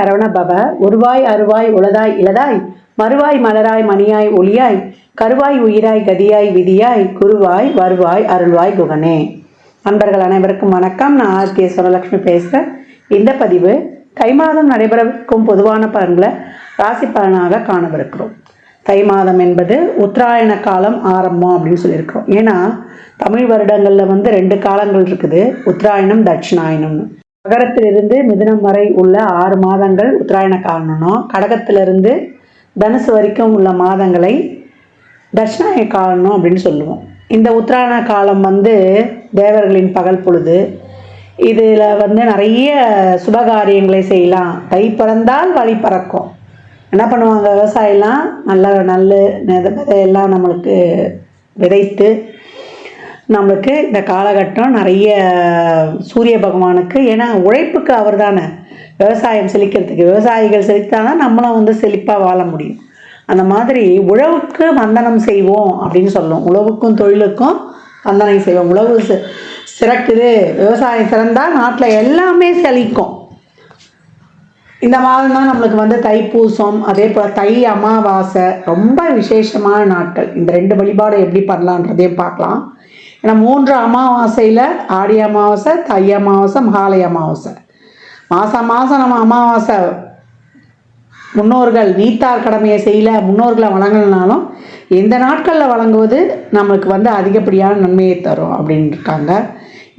சரவண பவ. உருவாய் அருவாய் உளதாய் இளதாய் மறுவாய் மலராய் மணியாய் ஒளியாய் கருவாய் உயிராய் கதியாய் விதியாய் குருவாய் வருவாய் அருள்வாய் குகனே. நண்பர்கள் அனைவருக்கும் வணக்கம். நான் ஆர்கே சுரலட்சுமி பேசுகிறேன். இந்த பதிவு தை மாதம் நடைபெறவிருக்கும் பொதுவான பலன்களை ராசி பலனாக காணவிருக்கிறோம். தை மாதம் என்பது உத்தராயண காலம் ஆரம்பம் அப்படின்னு சொல்லியிருக்கிறோம். ஏன்னா தமிழ் வருடங்களில் 2 காலங்கள் இருக்குது, உத்தராயணம் தட்சிணாயணம்னு. மகரத்திலிருந்து மிதுனம் வரை உள்ள 6 மாதங்கள் உத்தராயண காலம்னோ, கடகத்திலிருந்து தனுசு வரைக்கும் உள்ள மாதங்களை தட்சிணாயன காலம் அப்படின்னு சொல்லுவோம். இந்த உத்தராயண காலம் தேவர்களின் பகல் பொழுது. இதில் நிறைய சுபகாரியங்களை செய்யலாம். தை பிறந்தால் வழி பறக்கும். என்ன பண்ணுவாங்க, விவசாயம்லாம் நல்ல விதையெல்லாம் நம்மளுக்கு விதைத்து நம்மளுக்கு இந்த காலகட்டம் நிறைய சூரிய பகவானுக்கு, ஏன்னா உழைப்புக்கு அவர் தானே விவசாயம் செழிக்கிறதுக்கு. விவசாயிகள் செழித்தாதான் நம்மளும் செழிப்பாக வாழ முடியும். அந்த மாதிரி உழவுக்கு வந்தனம் செய்வோம் அப்படின்னு சொல்லுவோம். உழவுக்கும் தொழிலுக்கும் வந்தனம் செய்வோம். உழவு சிறக்குது, விவசாயம் சிறந்தால் நாட்டில் எல்லாமே செழிக்கும். இந்த மாதம் தான் நம்மளுக்கு தைப்பூசம், அதே போல் தை அமாவாசை ரொம்ப விசேஷமான நாட்கள். இந்த 2 வழிபாடு எப்படி பண்ணலான்றதையும் பார்க்கலாம். ஏன்னா 3 அமாவாசையில் ஆடி அமாவாசை, தை அமாவாசை, மகாலய அமாவாசை. மாதம் நம்ம அமாவாசை முன்னோர்கள் நீத்தார் கடமையை செய்யல, முன்னோர்களை வழங்கலனாலும் இந்த நாட்களில் வழங்குவது நம்மளுக்கு அதிகப்படியான நன்மையை தரும் அப்படின்னு இருக்காங்க.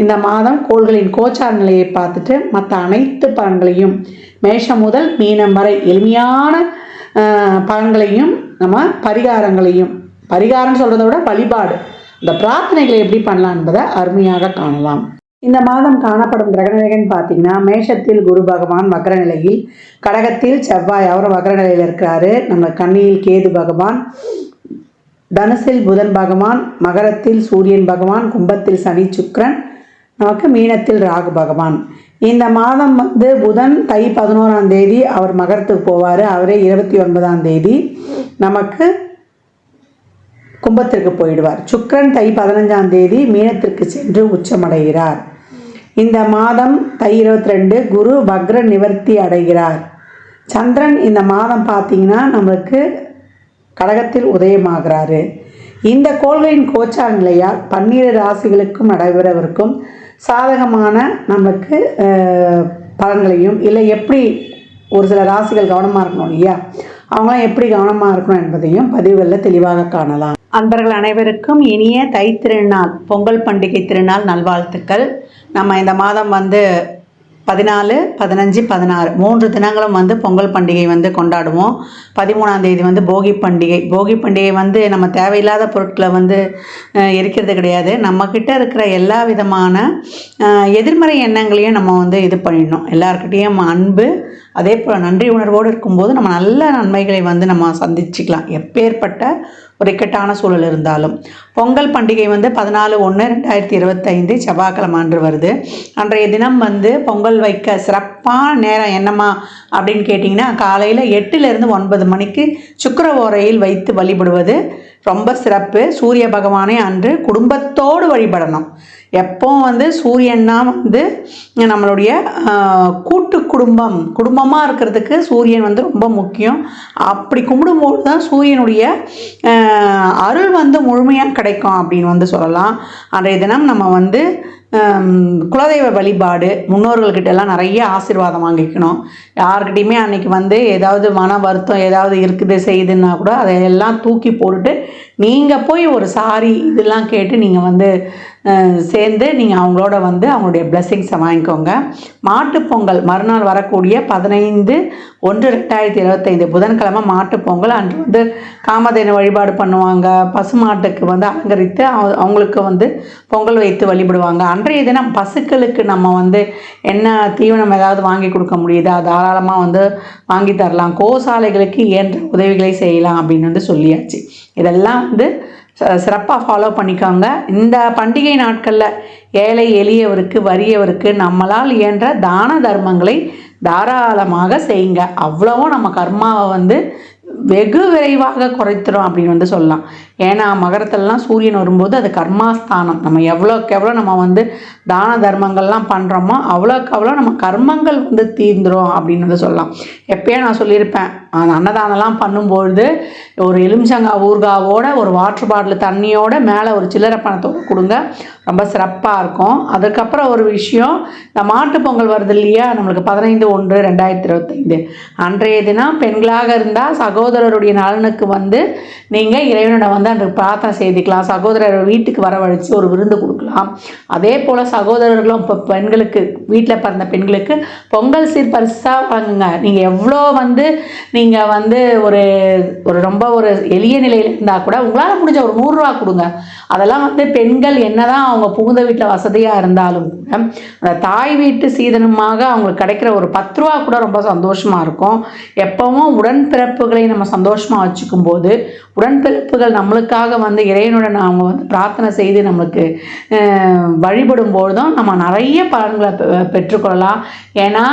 இந்த மாதம் கோள்களின் கோச்சார நிலையை பார்த்துட்டு மற்ற அனைத்து பலன்களையும் மேஷம் முதல் மீனம் வரை எளிமையான பலன்களையும் நம்ம பரிகாரம் சொல்கிறத விட வழிபாடு, இந்த பிரார்த்தனைகளை எப்படி பண்ணலாம் என்பதை அருமையாக காணலாம். இந்த மாதம் காணப்படும் கிரகநிலைகள்னு பார்த்தீங்கன்னா, மேஷத்தில் குரு பகவான் வக்ர நிலையில், கடகத்தில் செவ்வாய் அவர் வக்ர நிலையில் இருக்கிறாரு. நம்ம கன்னியில் கேது பகவான், தனுசில் புதன் பகவான், மகரத்தில் சூரியன் பகவான், கும்பத்தில் சனி சுக்கிரன், நமக்கு மீனத்தில் ராகு பகவான். இந்த மாதம் புதன் தை 11ஆம் தேதி அவர் மகரத்துக்கு போவார். அவரே 29ஆம் தேதி நமக்கு கும்பத்திற்கு போயிடுவார். சுக்கிரன் தை 15ஆம் தேதி மீனத்திற்கு சென்று உச்சமடைகிறார். இந்த மாதம் தை 22 குரு வக்ர நிவர்த்தி அடைகிறார். சந்திரன் இந்த மாதம் பார்த்தீங்கன்னா நம்மளுக்கு கடகத்தில் உதயமாகிறாரு. இந்த கோள்களின் கோச்சார நிலையால் 12 ராசிகளுக்கும் நடைபெறவிருக்கும் சாதகமான நமக்கு பலன்களையும், இல்லை எப்படி ஒரு சில ராசிகள் கவனமாக இருக்கணும் இல்லையா, அவங்களாம் எப்படி கவனமாக இருக்கணும் என்பதையும் பதிவுகளில் தெளிவாக காணலாம். அன்பர்கள் அனைவருக்கும் இனிய தை திருநாள், பொங்கல் பண்டிகை திருநாள் நல்வாழ்த்துக்கள். நம்ம இந்த மாதம் 14, 15, 16 3 தினங்களும் பொங்கல் பண்டிகை கொண்டாடுவோம். 13ஆம் தேதி போகி பண்டிகை. போகி பண்டிகை நம்ம தேவையில்லாத பொருட்களை எரிக்கிறது கிடையாது. நம்மக்கிட்ட இருக்கிற எல்லா விதமான எதிர்மறை எண்ணங்களையும் நம்ம இது பண்ணிடணும். எல்லாருக்கிட்டேயும் அன்பு, அதே போல் நன்றி உணர்வோடு இருக்கும்போது நம்ம நல்ல நன்மைகளை நம்ம சந்திச்சுக்கலாம், எப்பேற்பட்ட ஒரு இக்கட்டான சூழல் இருந்தாலும். பொங்கல் பண்டிகை 14/1/2025 செவ்வாய்க்கிழமை அன்று வருது. அன்றைய தினம் பொங்கல் வைக்க சிறப்பான நேரம் என்னம்மா அப்படின்னு கேட்டிங்கன்னா, காலையில் 8லிருந்து 9 மணிக்கு சுக்கிர ஓரையில் வைத்து வழிபடுவது ரொம்ப சிறப்பு. சூரிய பகவானை அன்று குடும்பத்தோடு வழிபடணும். எப்போ சூரியன்னா நம்மளுடைய கூட்டு குடும்பமாக இருக்கிறதுக்கு சூரியன் ரொம்ப முக்கியம். அப்படி கும்பிடும்போது தான் சூரியனுடைய அருள் முழுமையாக கிடைக்கும் அப்படின்னு சொல்லலாம். அன்றைய தினம் நம்ம குலதெய்வ வழிபாடு, முன்னோர்கள்கிட்ட எல்லாம் நிறைய ஆசீர்வாதம் வாங்கிக்கணும். யாருக்கிட்டையுமே அன்றைக்கி ஏதாவது மன வருத்தம் ஏதாவது இருக்குது செய்யுதுன்னா கூட அதையெல்லாம் தூக்கி போட்டுட்டு நீங்கள் போய் ஒரு சாரி இதெல்லாம் கேட்டு நீங்கள் சேர்ந்து நீங்கள் அவங்களோட அவங்களுடைய பிளெஸ்ஸிங்ஸை வாங்கிக்கோங்க. மாட்டுப்பொங்கல் மறுநாள் வரக்கூடிய 15/1/2025 புதன்கிழமை மாட்டுப்பொங்கல். அன்று காமதேனு வழிபாடு பண்ணுவாங்க. பசுமாட்டுக்கு அலங்கரித்து அவங்களுக்கு பொங்கல் வைத்து வழிபடுவாங்க. அன்றைய தினம் பசுக்களுக்கு நம்ம என்ன தீவனம் ஏதாவது வாங்கி கொடுக்க முடியுதா தாராளமாக வாங்கி தரலாம். கோசாலைகளுக்கு இயன்ற உதவிகளை செய்யலாம் அப்படின்னு சொல்லியாச்சு. இதெல்லாம் சிறப்பாக ஃபாலோ பண்ணிக்கோங்க. இந்த பண்டிகை நாட்களில் ஏழை எளியவருக்கு வறியவருக்கு நம்மளால் இயன்ற தான தர்மங்களை தாராளமாக செய்யுங்க. அவ்வளவும் நம்ம கர்மாவை வெகு விரைவாக குறைத்துடும் அப்படின்னு சொல்லலாம். ஏன்னா மகரத்திலலாம் சூரியன் வரும்போது அது கர்மாஸ்தானம். நம்ம எவ்வளோக்கு எவ்வளோ நம்ம தான தர்மங்கள்லாம் பண்ணுறோமோ அவ்வளோக்கு அவ்வளோ நம்ம கர்மங்கள் தீர்ந்துடும் அப்படின்னு சொல்லலாம். எப்பயே நான் சொல்லியிருப்பேன், அந்த அன்னதானம்லாம் பண்ணும்பொழுது ஒரு எலுமிச்சங்காய் ஊறுகாவோட ஒரு வாட்டர் பாட்டில் தண்ணியோட மேலே ஒரு சில்லறை பணத்தோடு கொடுங்க, ரொம்ப சிறப்பாக இருக்கும். அதுக்கப்புறம் ஒரு விஷயம், இந்த மாட்டுப் பொங்கல் வருது இல்லையா, நம்மளுக்கு 15/1/2025 அன்றைய தினம் பெண்களாக இருந்தால் சகோதரருடைய நலனுக்கு நீங்கள் இறைவனோட அன்றைக்கு பிரார்த்தனை செய்துக்கலாம். சகோதரர் வீட்டுக்கு வரவழைச்சு ஒரு விருந்து கொடுக்கலாம். அதே போல் சகோதரர்களும் இப்போ பெண்களுக்கு, வீட்டில் பிறந்த பெண்களுக்கு பொங்கல் சீர் பரிசாக வழங்குங்க. நீங்கள் எவ்வளோ நீங்கள் ஒரு ரொம்ப ஒரு எளிய நிலையில் இருந்தால் கூட உங்களால் முடிஞ்ச ஒரு 100 ரூபா கொடுங்க. அதெல்லாம் பெண்கள் என்னதான் அவங்க புகுந்த வீட்டில் வசதியாக இருந்தாலும் கூட அந்த தாய் வீட்டு சீதனமாக அவங்களுக்கு கிடைக்கிற ஒரு 10 ரூபா கூட ரொம்ப சந்தோஷமாக இருக்கும். எப்பவும் உடன்பிறப்புகளை நம்ம சந்தோஷமாக வச்சுக்கும் போது, உடன்பிறப்புகள் நம்மளுக்காக இறைவனுடன் அவங்க பிரார்த்தனை செய்து நம்மளுக்கு வழிபடும் பொழுதும் நம்ம நிறைய பலன்களை பெற்றுக்கொள்ளலாம். ஏன்னா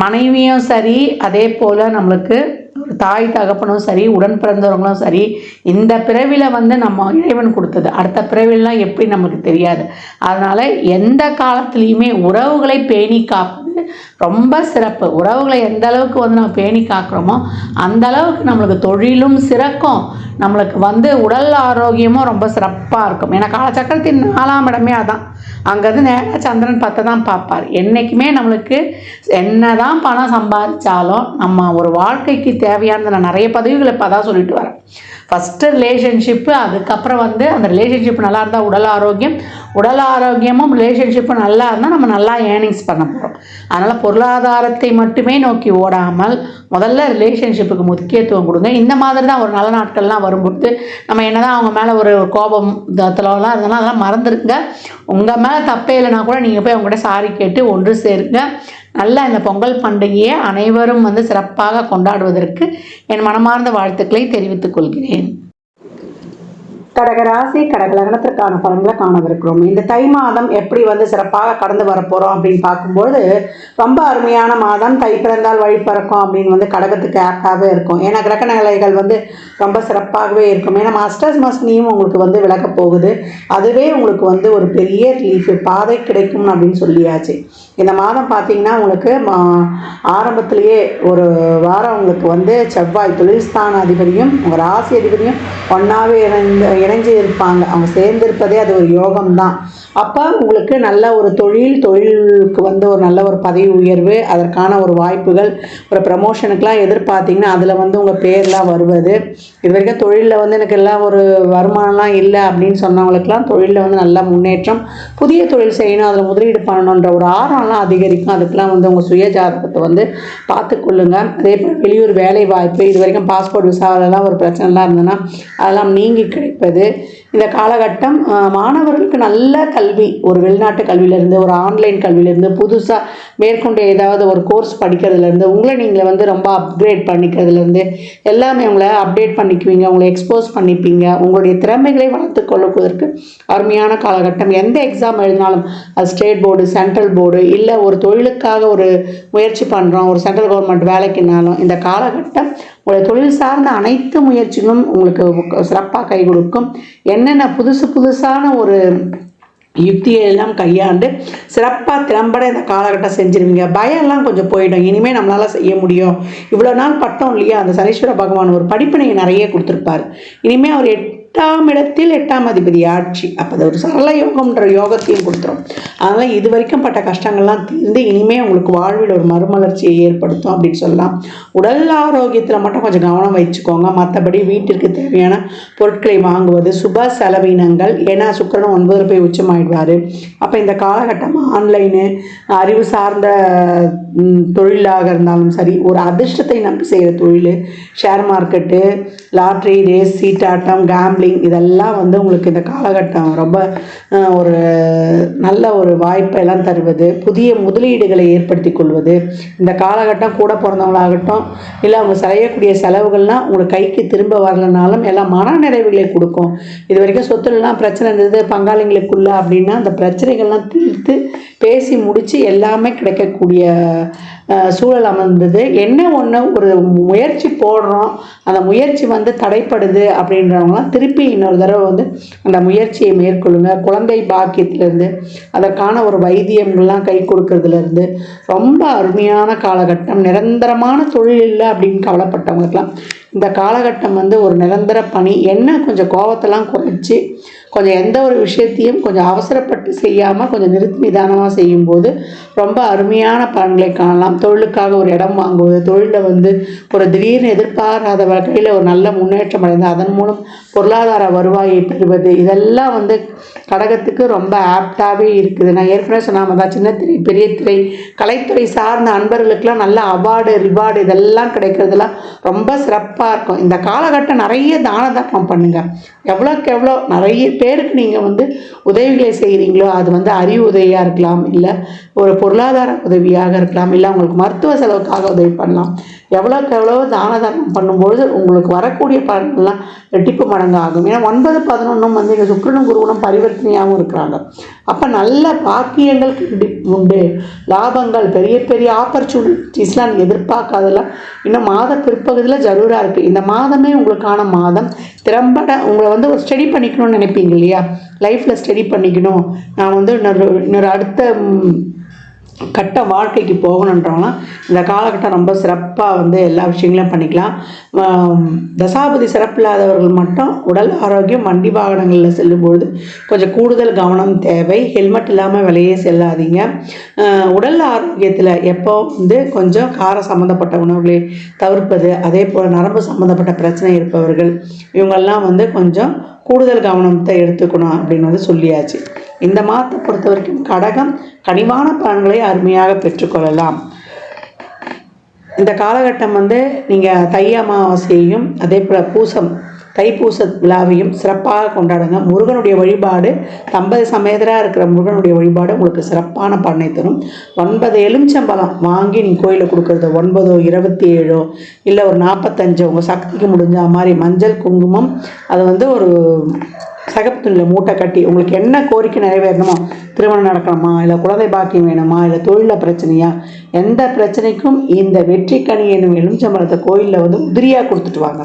மனைவியும் சரி, அதே போல் நம்மளுக்கு தாய் தகப்பனும் சரி, உடன் பிறந்தவங்களும் சரி, இந்த பிறவியில் நம்ம இறைவன் கொடுத்தது, அடுத்த பிறவிலாம் எப்படி நமக்கு தெரியாது. அதனால் எந்த காலத்துலேயுமே உறவுகளை பேணி காப்பது ரொம்ப சிறப்பு. உறவுகளை எந்த அளவுக்கு நம்ம பேணி காக்கிறோமோ அந்த அளவுக்கு நம்மளுக்கு தொழிலும் சிறக்கும், நம்மளுக்கு உடல் ஆரோக்கியமும் ரொம்ப சிறப்பாக இருக்கும். ஏன்னா காலச்சக்கரத்தின் 4ஆம் இடமே அதான். அங்கேருந்து நேராக சந்திரன் 10 தான் பார்ப்பார். என்றைக்குமே நம்மளுக்கு என்ன தான் பணம் சம்பாதிச்சாலும் நம்ம ஒரு வாழ்க்கைக்கு தேவையானது, நான் நிறைய பதவிகளை இப்போ தான் சொல்லிட்டு வரேன். ஃபஸ்ட்டு ரிலேஷன்ஷிப்பு, அதுக்கப்புறம் அந்த ரிலேஷன்ஷிப் நல்லா இருந்தால் உடல் ஆரோக்கியமும் ரிலேஷன்ஷிப்பும் நல்லா இருந்தால் நம்ம நல்லா ஏர்னிங்ஸ் பண்ண போகிறோம். அதனால் பொருளாதாரத்தை மட்டுமே நோக்கி ஓடாமல் முதல்ல ரிலேஷன்ஷிப்புக்கு முக்கியத்துவம் கொடுங்க. இந்த மாதிரி தான் ஒரு நல்ல நாட்கள்லாம் வரும்போது நம்ம என்ன தான் அவங்க மேலே ஒரு கோபம் தத்தலாம் இருந்தோம்னா அதெல்லாம் மறந்துடுங்க. உங்கள் மேலே தப்பே இல்லைனா கூட நீங்கள் போய் அவங்ககிட்ட சாரி கேட்டு ஒன்று சேருங்க. நல்ல இந்த பொங்கல் பண்டிகையை அனைவரும் சிறப்பாக கொண்டாடுவதற்கு என் மனமார்ந்த வாழ்த்துக்களை தெரிவித்துக் கொள்கிறேன். கடகராசி கடக லக்னத்திற்கான பலன்களை காணவிருக்கிறோம். இந்த தை மாதம் எப்படி சிறப்பாக கடந்து வரப்போகிறோம் அப்படின்னு பார்க்கும்போது ரொம்ப அருமையான மாதம். தை பிறந்தால் வழி பிறக்கும் அப்படின்னு கடகத்துக்கு ஆக்டாகவே இருக்கும். ஏன்னா கிரக நிலைகள் ரொம்ப சிறப்பாகவே இருக்கும். ஏன்னா மாஸ்டர்ஸ் மஸ்னியும் உங்களுக்கு விளக்க போகுது. அதுவே உங்களுக்கு ஒரு பெரிய ரிலீஃப் பாதை கிடைக்கும் அப்படின்னு சொல்லியாச்சு. இந்த மாதம் பார்த்தீங்கன்னா உங்களுக்கு ஆரம்பத்திலேயே ஒரு வாரம் உங்களுக்கு செவ்வாய் தொழில்ஸ்தான அதிபதியும் உங்கள் ராசி அதிபதியும் ஒன்றாவே இணைஞ்சு இருப்பாங்க. அவங்க சேர்ந்திருப்பதே அது ஒரு யோகம்தான். அப்போ உங்களுக்கு நல்ல ஒரு தொழிலுக்கு ஒரு நல்ல ஒரு பதவி உயர்வு, அதற்கான ஒரு வாய்ப்புகள், ஒரு ப்ரமோஷனுக்கெலாம் எதிர்பார்த்தீங்கன்னா அதில் உங்கள் பேர்லாம் வருவது. இது வரைக்கும் தொழிலில் எனக்கு எல்லாம் ஒரு வருமானம்லாம் இல்லை அப்படின்னு சொன்னவங்களுக்கெல்லாம் தொழிலில் நல்ல முன்னேற்றம், புதிய தொழில் செய்யணும், அதில் முதலீடு பண்ணணுன்ற ஒரு ஆர்வம்லாம் அதிகரிக்கும். அதுக்கெலாம் உங்கள் சுய ஜாதகத்தை பார்த்துக்கொள்ளுங்க. அதே போல் வெளியூர் வேலை வாய்ப்பு, இது வரைக்கும் பாஸ்போர்ட் விசாவிலலாம் ஒரு பிரச்சனைலாம் இருந்ததுன்னா அதெல்லாம் நீங்கி கிடைப்பது. இந்த காலகட்டம் மாணவர்களுக்கு நல்ல கல்வி, ஒரு வெளிநாட்டு கல்வியிலேருந்து, ஒரு ஆன்லைன் கல்வியிலேருந்து, புதுசாக மேற்கொண்டு ஏதாவது ஒரு கோர்ஸ் படிக்கிறதுலேருந்து, உங்களை நீங்களே ரொம்ப அப்கிரேட் பண்ணிக்கிறதுலேருந்து எல்லாமே உங்களை அப்டேட் பண்ணிக்குவீங்க, உங்களை எக்ஸ்போஸ் பண்ணிப்பீங்க. உங்களுடைய திறமைகளை வளர்த்து கொள்வதற்கு அருமையான காலகட்டம். எந்த எக்ஸாம் எழுதினாலும், அது ஸ்டேட் போர்டு, சென்ட்ரல் போர்டு, இல்லை ஒரு தொழிலுக்காக ஒரு முயற்சி பண்ணுறோம், ஒரு சென்ட்ரல் கவர்மெண்ட் வேலைக்குனாலும் இந்த காலகட்டம் உங்களுடைய தொழில் சார்ந்த அனைத்து முயற்சிகளும் உங்களுக்கு சிறப்பாக கை கொடுக்கும். என்னென்ன புதுசான ஒரு யுக்தியை எல்லாம் கையாண்டு சிறப்பாக திறம்பட இந்த காலகட்டம் செஞ்சிருவீங்க. பயம்லாம் கொஞ்சம் போயிடும். இனிமேல் நம்மளால் செய்ய முடியும். இவ்வளோ நாள் பட்டோம் இல்லையா, அந்த சனீஸ்வர பகவான் ஒரு படிப்பினையை நிறைய கொடுத்துருப்பார். இனிமேல் அவர் 8ஆம் இடத்தில் 8ஆம் அதிபதி ஆட்சி, அப்போ அது ஒரு சரள யோகம்ன்ற யோகத்தையும் கொடுத்துரும். அதனால் இது வரைக்கும் பட்ட கஷ்டங்கள்லாம் தீர்ந்து இனிமேல் உங்களுக்கு வாழ்வில் ஒரு மறுமலர்ச்சியை ஏற்படுத்தும் அப்படின்னு சொல்லலாம். உடல் ஆரோக்கியத்தில் மட்டும் கொஞ்சம் கவனம் வச்சுக்கோங்க. மற்றபடி வீட்டிற்கு தேவையான பொருட்களை வாங்குவது, சுப செலவினங்கள், ஏன்னா சுக்கிரன் 9 போய் உச்சமாயிடுவார். அப்போ இந்த காலகட்டம் ஆன்லைனு, அறிவு சார்ந்த தொழிலாக இருந்தாலும் சரி, ஒரு அதிர்ஷ்டத்தை நம்பி செய்கிற தொழில், ஷேர் மார்க்கெட்டு, லாட்ரி, ரேஸ், சீட்டாட்டம், கேம்பிளிங், இதெல்லாம் உங்களுக்கு இந்த காலகட்டம் ரொம்ப ஒரு நல்ல ஒரு வாய்ப்பெல்லாம் தருவது, புதிய முதலீடுகளை ஏற்படுத்தி கொள்வது. இந்த காலகட்டம் கூட பிறந்தவங்களாகட்டும் இல்லை அவங்க செய்யக்கூடிய செலவுகள்லாம் உங்களுக்கு கைக்கு திரும்ப வரலனாலும் எல்லாம் மன நிறைவுகளை கொடுக்கும். இது வரைக்கும் சொத்துலாம் பிரச்சனை இருந்தது பங்காளிங்களுக்குள்ள அப்படின்னா அந்த பிரச்சனைகள்லாம் தீர்த்து பேசி முடித்து எல்லாமே கிடைக்கக்கூடிய சூழல் அமைந்தது. என்ன ஒன்று ஒரு முயற்சி போடுறோம், அந்த முயற்சி வந்து தடைப்படுது அப்படின்றவங்களாம் திருப்பி இன்னொரு தடவை வந்து அந்த முயற்சியை மேற்கொள்ளுங்க. குழந்தை பாக்கியத்திலேருந்து அதற்கான ஒரு வைத்தியங்கள்லாம் கை கொடுக்கறதுலேருந்து ரொம்ப அருமையான காலகட்டம். நிரந்தரமான தொழில் இல்லை அப்படின்னு கவலைப்பட்டவங்களுக்கெல்லாம் இந்த காலகட்டம் வந்து ஒரு நிரந்தர பணி. என்ன கொஞ்சம் கோபத்தெல்லாம் குறைச்சி கொஞ்சம் எந்த ஒரு விஷயத்தையும் கொஞ்சம் அவசரப்பட்டு செய்யாமல் கொஞ்சம் நிறுத்தி நிதானமாக செய்யும்போது ரொம்ப அருமையான பலன்களை காணலாம். தொழிலுக்காக ஒரு இடம் வாங்குவது, தொழிலில் வந்து ஒரு திடீர்னு எதிர்பாராத வகையில் ஒரு நல்ல முன்னேற்றம் அடைந்து அதன் மூலம் பொருளாதார வருவாயை பெறுவது, இதெல்லாம் வந்து கடகத்துக்கு ரொம்ப ஆப்டாகவே இருக்குது. நான் ஏற்கனவே சொன்னாமல் தான் சின்ன திரை பெரிய திரை கலைத்துறை சார்ந்த அன்பர்களுக்கெல்லாம் நல்ல அவார்டு ரிவார்டு இதெல்லாம் கிடைக்கிறதுலாம் ரொம்ப சிறப்பாக இருக்கும். இந்த காலகட்டம் நிறைய தான தர்மம் பண்ணுங்கள். எவ்வளோக்கு எவ்வளோ நிறைய பேருக்கு நீங்கள் வந்து உதவிகளை செய்கிறீங்களோ அது வந்து அறிவு உதவியாக இருக்கலாம், இல்லை ஒரு பொருளாதார உதவியாக இருக்கலாம், இல்லை உங்களுக்கு மருத்துவ செலவுக்காக உதவி பண்ணலாம். எவ்வளோக்கு எவ்வளோ தான தர்மம் பண்ணும்பொழுது உங்களுக்கு வரக்கூடிய பலன்கள்லாம் ரெட்டிப்பு மடங்கு ஆகும். ஏன்னா 9, 11 வந்து இங்கே சுக்கிரனும் குருவனும் பரிவர்த்தனையாகவும் இருக்கிறாங்க. அப்போ நல்ல பாக்கியங்கள் உண்டு, லாபங்கள், பெரிய பெரிய ஆப்பர்ச்சுனிட்டிஸ்லாம் நீங்கள் எதிர்பார்க்காதெல்லாம் இன்னும் மாத பிற்பகுதியில் ஜரூராக இருக்குது. இந்த மாதமே உங்களுக்கான மாதம். திறம்பட உங்களை வந்து ஒரு ஸ்டடி பண்ணிக்கணும்னு நினைப்பீங்க இல்லையா, லைஃப்பில் ஸ்டடி பண்ணிக்கணும், நான் வந்து இன்னொரு அடுத்த கட்ட வாழ்க்கைக்கு போகணுன்றவங்களாம் இந்த காலகட்டம் ரொம்ப சிறப்பாக வந்து எல்லா விஷயங்களையும் பண்ணிக்கலாம். தசாபதி சிறப்பில்லாதவர்கள் மட்டும் உடல் ஆரோக்கியம், வண்டி வாகனங்களில் செல்லும்பொழுது கொஞ்சம் கூடுதல் கவனம் தேவை. ஹெல்மெட் இல்லாமல் வெளியே செல்லாதீங்க. உடல் ஆரோக்கியத்தில் எப்போ வந்து கொஞ்சம் கார சம்மந்தப்பட்ட உணவுகளை தவிர்ப்பது, அதே போல் நரம்பு சம்மந்தப்பட்ட பிரச்சனை இருப்பவர்கள் இவங்கெல்லாம் வந்து கொஞ்சம் கூடுதல் கவனத்தை எடுத்துக்கணும் அப்படின்னு வந்து சொல்லியாச்சு. இந்த மாதத்தை பொறுத்த வரைக்கும் கடகம் கனிவான பலன்களை அருமையாக பெற்றுக்கொள்ளலாம். இந்த காலகட்டம் வந்து நீங்கள் தை அமாவாசையையும் அதே போல் தைப்பூச விழாவையும் சிறப்பாக கொண்டாடுங்க. முருகனுடைய வழிபாடு, தம்பதி சமேதராக இருக்கிற முருகனுடைய வழிபாடு உங்களுக்கு சிறப்பான பலனை தரும். 9 எலுமிச்சம்பழம் வாங்கி நீங்கள் கோயிலில் கொடுக்குறது, 9, 27 இல்லை ஒரு 45 உங்கள் சக்திக்கு முடிஞ்ச மாதிரி மஞ்சள் குங்குமம் அதை வந்து ஒரு சகப்பு துணியில் மூட்டை கட்டி உங்களுக்கு என்ன கோரிக்கை நிறைவேறணுமோ, திருமணம் நடக்கணுமா, இல்லை குழந்தை பாக்கியம் வேணுமா, இல்லை தொழிலில் பிரச்சனையா, எந்த பிரச்சனைக்கும் இந்த வெற்றி கனி என்னும் எலுமிச்சம்பழத்தை கோயிலில் வந்து உதிரியாக கொடுத்துட்டு வாங்க.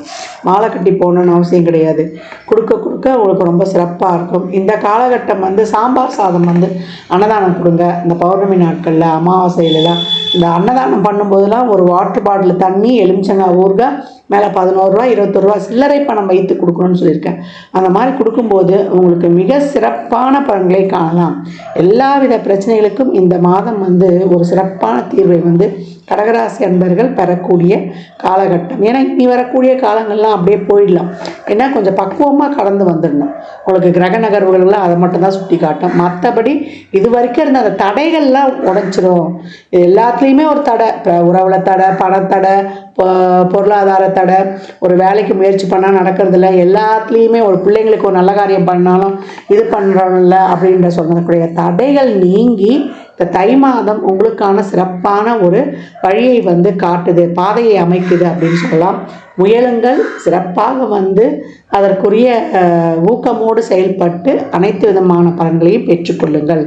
மாலை கட்டி போகணுன்னு அவசியம் கிடையாது. கொடுக்க உங்களுக்கு ரொம்ப சிறப்பாக இருக்கும். இந்த காலகட்டம் வந்து சாம்பார் சாதம் வந்து அன்னதானம் கொடுங்க. இந்த பௌர்ணமி நாட்களில் அமாவாசையிலலாம் இந்த அன்னதானம் பண்ணும்போதெல்லாம் ஒரு வாட்டர் பாட்டில் தண்ணி, எலுமிச்சங்காய் ஊறுகாய், மேலே 11 ரூபா 21 ரூபா சில்லறை பணம் வைத்து கொடுக்கணும்னு சொல்லியிருக்கேன். அந்த மாதிரி கொடுக்கும்போது உங்களுக்கு மிக சிறப்பான பலன்களை காணலாம். எல்லாவித பிரச்சனைகளுக்கும் இந்த மாதம் வந்து ஒரு சிறப்பான தீர்வை வந்து கடகராசி அன்பர்கள் பெறக்கூடிய காலகட்டம். ஏன்னா இனி வரக்கூடிய காலங்கள்லாம் அப்படியே போயிடலாம். ஏன்னா கொஞ்சம் பக்குவமாக கடந்து வந்துடணும். உங்களுக்கு கிரக நகர்வுகள்லாம் அதை மட்டும்தான் சுட்டி காட்டும். மற்றபடி இது வரைக்கும் இருந்த அந்த தடைகள்லாம் உடைச்சிரும். எல்லாத்துலேயுமே ஒரு தடை, உறவுல தடை, பணத்தடை, பொருளாதார தடை, ஒரு வேலைக்கு முயற்சி பண்ணால் நடக்கிறதில்ல, எல்லாத்துலேயுமே ஒரு பிள்ளைங்களுக்கு ஒரு நல்ல காரியம் பண்ணாலும் இது பண்ணுறோம்ல அப்படின்ற சொல்லக்கூடிய தடைகள் நீங்கி இந்த தை மாதம் உங்களுக்கான சிறப்பான ஒரு வழியை வந்து காட்டுது, பாதையை அமைக்குது அப்படின்னு சொல்லலாம். முயலுங்கள், சிறப்பாக வந்து அதற்குரிய ஊக்கமோடு செயல்பட்டு அனைத்து விதமான பலன்களையும் பெற்றுக்கொள்ளுங்கள்.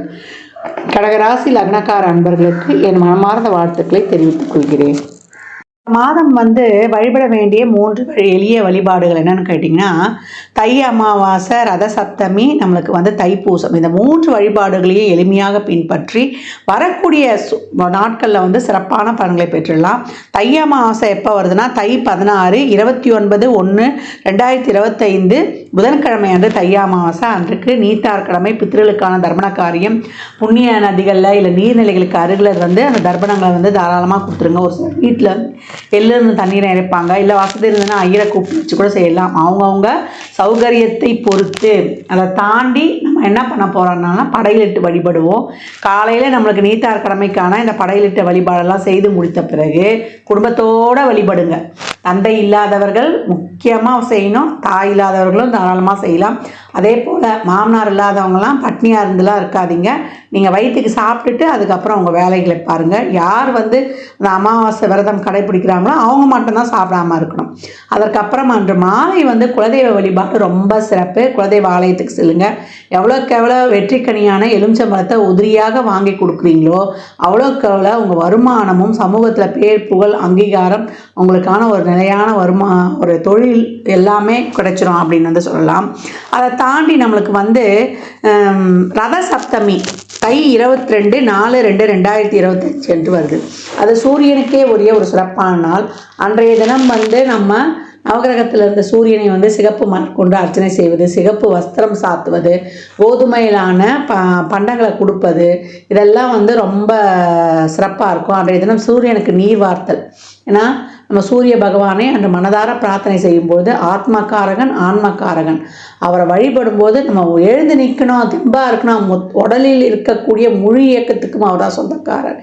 கடகராசி லக்னக்கார அன்பர்களுக்கு என் மனமார்ந்த வாழ்த்துக்களை தெரிவித்துக் கொள்கிறேன். மாதம் வந்து வழிபட வேண்டிய 3 எளிய வழிபாடுகள் என்னன்னு கேட்டிங்கன்னா, தை அமாவாசை, ரத சப்தமி, நம்மளுக்கு வந்து தைப்பூசம். இந்த 3 வழிபாடுகளையும் எளிமையாக பின்பற்றி வரக்கூடிய நாட்களில் வந்து சிறப்பான பலன்களை பெற்றுடலாம். தை அமாவாசை எப்போ வருதுன்னா தை 16 29/1/2025 புதன்கிழமை அன்று தை அமாவாசை. அன்றைக்கு நீத்தார் கடமை, பித்ருளுக்கான தர்ப்பண காரியம், புண்ணிய நதிகளில் இல்லை நீர்நிலைகளுக்கு அருகில் வந்து அந்த தர்ப்பணங்களை வந்து தாராளமாக கொடுத்துருங்க. ஒரு சில வீட்டில் எள்ளிருந்து தண்ணீரை இறைப்பாங்க, இல்லை வசதி இருந்ததுன்னா ஐயரை கூப்பிட்டு வச்சு கூட செய்யலாம். அவங்கவுங்க சௌகரியத்தை பொறுத்து. அதை தாண்டி நம்ம என்ன பண்ண போகிறோம்னா படையிலிட்டு வழிபடுவோம். காலையில் நம்மளுக்கு நீத்தார் கடமைக்கான இந்த படையிலிட்ட வழிபாடெல்லாம் செய்து முடித்த பிறகு குடும்பத்தோடு வழிபடுங்க. தந்தை இல்லாதவர்கள் முக்கியமாக செய்யணும், தாய் இல்லாதவர்களும் தாராளமாக செய்யலாம். அதே போல் மாமனார் இல்லாதவங்களாம் பட்னியாக இருந்துலாம் இருக்காதீங்க. நீங்கள் வயிற்றுக்கு சாப்பிட்டுட்டு அதுக்கப்புறம் உங்கள் வேலைகளை பாருங்கள். யார் வந்து அந்த அமாவாசை விரதம் கடைப்பிடிக்கிறாங்களோ அவங்க மட்டும்தான் சாப்பிடாமல் இருக்கணும். அதற்கப்புறம் அன்று மாலை வந்து குலதெய்வ வழிபாடு ரொம்ப சிறப்பு. குலதெய்வ ஆலயத்துக்கு செல்லுங்க. எவ்வளோக்கு எவ்வளோ வெற்றிக்கனியான எலுமிச்சம்பழத்தை உதிரியாக வாங்கி கொடுக்குறீங்களோ அவ்வளோக்கு எவ்வளோ உங்கள் வருமானமும் சமூகத்தில் பேர் புகழ் அங்கீகாரம் உங்களுக்கான ஒரு நிலையான ஒரு தொழில் எல்லாமே கிடைச்சிரும் அப்படின்னு வந்து சொல்லலாம். அதை தாண்டி நம்மளுக்கு வந்து ரத சப்தமி தை 22/4/2025 என்று வருது. அது சூரியனுக்கே உரிய ஒரு சிறப்பான நாள். அன்றைய தினம் வந்து நம்ம நவகிரகத்தில் இருந்த சூரியனை வந்து சிகப்பு மலர் கொண்டு அர்ச்சனை செய்வது, சிகப்பு வஸ்திரம் சாத்துவது, கோதுமையிலான பண்டங்களை கொடுப்பது, இதெல்லாம் வந்து ரொம்ப சிறப்பாக இருக்கும். அன்றைய தினம் சூரியனுக்கு நீர் வார்த்தல். ஏன்னா நம்ம சூரிய பகவானை அன்று மனதார பிரார்த்தனை செய்யும்போது ஆத்மக்காரகன் ஆன்மக்காரகன் அவரை வழிபடும்போது நம்ம எழுந்து நிற்கணும், தெம்பாக இருக்கணும். உடலில் இருக்கக்கூடிய முழு இயக்கத்துக்கும் அவர் தான் சொந்தக்காரர்,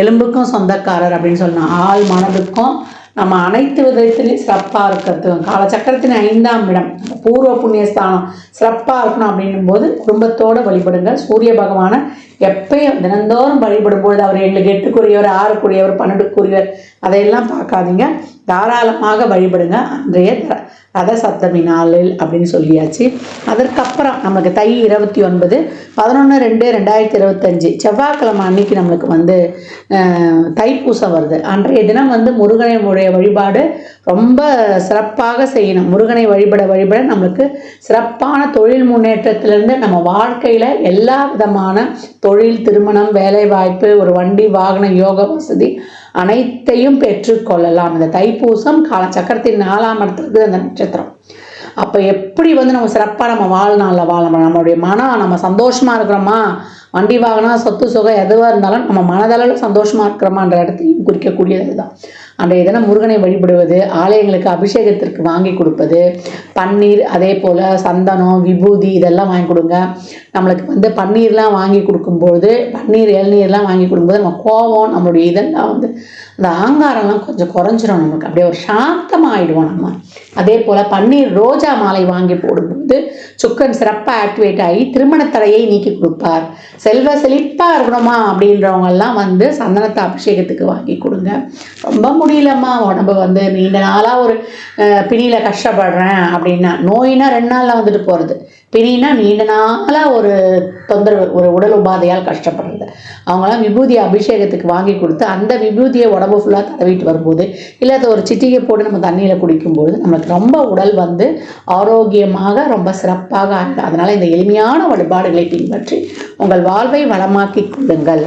எலும்புக்கும் சொந்தக்காரர் அப்படின்னு சொல்லணும். ஆள் மனதுக்கும் நம்ம அனைத்து விதத்திலையும் சிறப்பாக இருக்கிறதுக்கும் காலச்சக்கரத்தின் 5ஆம் இடம் பூர்வ புண்ணியஸ்தானம் சிறப்பாக இருக்கணும். அப்படின்னும் போது குடும்பத்தோடு வழிபடுங்க. சூரிய பகவானை எப்பயும் தினந்தோறும் வழிபடும்பொழுது அவர் எங்களுக்கு 8க்குரியவர், 6க்குரியவர், 12க்குரியவர் அதையெல்லாம் பார்க்காதீங்க. தாராளமாக வழிபடுங்க அன்றைய ரத சப்தமி நாளில் அப்படின்னு சொல்லியாச்சு. அதற்கப்புறம் நம்மளுக்கு தை 29/11/2025 செவ்வாய்க்கிழமை அன்னைக்கு நம்மளுக்கு வந்து தைப்பூசம் வருது. அன்றைய தினம் வந்து முருகனுடைய வழிபாடு ரொம்ப சிறப்பாக செய்யணும். முருகனை வழிபட நம்மளுக்கு சிறப்பான தொழில் முன்னேற்றத்திலிருந்து நம்ம வாழ்க்கையில் எல்லா விதமான தொழில், திருமணம், வேலைவாய்ப்பு, ஒரு வண்டி வாகன யோக வசதி அனைத்தையும் பெற்றுக்கொள்ளலாம். இந்த தைப்பூசம் காலச்சக்கரத்தின் 4ஆம் இடத்துக்கு அந்த நட்சத்திரம். அப்போ எப்படி வந்து நம்ம சிறப்பாக நம்ம வாழ்நாளில் வாழணும், நம்மளுடைய மனம் நம்ம சந்தோஷமாக இருக்கிறோமா, வண்டி வாகனம் சொத்து சுகம் எதுவாக இருந்தாலும் நம்ம மனதளவில் சந்தோஷமாக இருக்கிறோமான்ற இடத்தையும் குறிக்கக்கூடியது தான். அன்றைய தினம் முருகனை வழிபடுவது, ஆலயங்களுக்கு அபிஷேகத்திற்கு வாங்கி கொடுப்பது, பன்னீர், அதே போல் சந்தனம், விபூதி இதெல்லாம் வாங்கி கொடுங்க. நம்மளுக்கு வந்து பன்னீர்லாம் வாங்கி கொடுக்கும்போது, பன்னீர் இளநீர்லாம் வாங்கி கொடுக்கும்போது நம்ம கோபம், நம்மளுடைய இதெல்லாம் வந்து அந்த ஆங்காரம்லாம் கொஞ்சம் குறைஞ்சிரும். நமக்கு அப்படியே ஒரு சாந்தமாகிடுவோம் நம்ம. அதே போல் பன்னீர் ரோஜா மாலை வாங்கி போடும்போது சுக்கரன் சிறப்பாக ஆக்டிவேட் ஆகி திருமண தடையை நீக்கி கொடுப்பார். செல்வ செழிப்பாக இருக்கணுமா அப்படின்றவங்கெல்லாம் வந்து சந்தனத்தை அபிஷேகத்துக்கு வாங்கி கொடுங்க. ரொம்ப முடியலம்மா, உடம்பு வந்து நீண்ட நாளாக ஒரு பிணியில் கஷ்டப்படுறேன் அப்படின்னா, நோயினா 2 நாளில் வந்துட்டு போகிறது, பிணினா நீண்ட நாளாக ஒரு தொந்தரவு, ஒரு உடல் உபாதையால் கஷ்டப்படுறது, அவங்களாம் விபூதி அபிஷேகத்துக்கு வாங்கி கொடுத்து அந்த விபூதியை உடம்பு ஃபுல்லாக தடவிட்டு வரும்போது, இல்லை அதை ஒரு சிட்டிகை போட்டு நம்ம தண்ணியில் குடிக்கும்போது நம்மளுக்கு ரொம்ப உடல் வந்து ஆரோக்கியமாக ரொம்ப சிறப்பாக ஆகும். அதனால் இந்த எளிமையான வழிபாடுகளை பின்பற்றி உங்கள் வாழ்வை வளமாக்கி கொள்ளுங்கள்.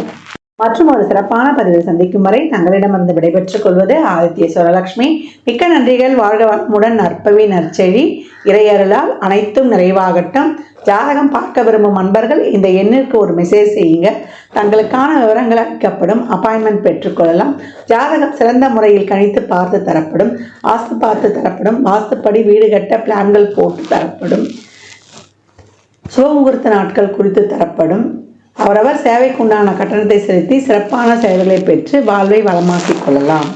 மற்றும் ஒரு சிறப்பான பதிவில் சந்திக்கும் வரை தங்களிடமிருந்து விடைபெற்றுக் கொள்வது ஆதித்ய சுரலட்சுமி. மிக்க நன்றிகள். வாழ்க வளமுடன். நற்பவி நற்செழி இறையருளால் அனைத்தும் நிறைவாகட்டும். ஜாதகம் பார்க்க விரும்பும் அன்பர்கள் இந்த எண்ணிற்கு ஒரு மெசேஜ் செய்யுங்க. தங்களுக்கான விவரங்கள் அளிக்கப்படும். அப்பாயின்மெண்ட் பெற்றுக்கொள்ளலாம். ஜாதகம் சிறந்த முறையில் கணித்து பார்த்து தரப்படும். வாஸ்து பார்த்து தரப்படும். வாஸ்துப்படி வீடு கட்ட பிளான்கள் போட்டு தரப்படும். சுபமுகூர்த்த நாட்கள் குறித்து தரப்படும். அவரவர் சேவைக்குண்டான கட்டணத்தை செலுத்தி சிறப்பான சேவைகளை பெற்று வாழ்வை வளமாக்கிக் கொள்ளலாம்.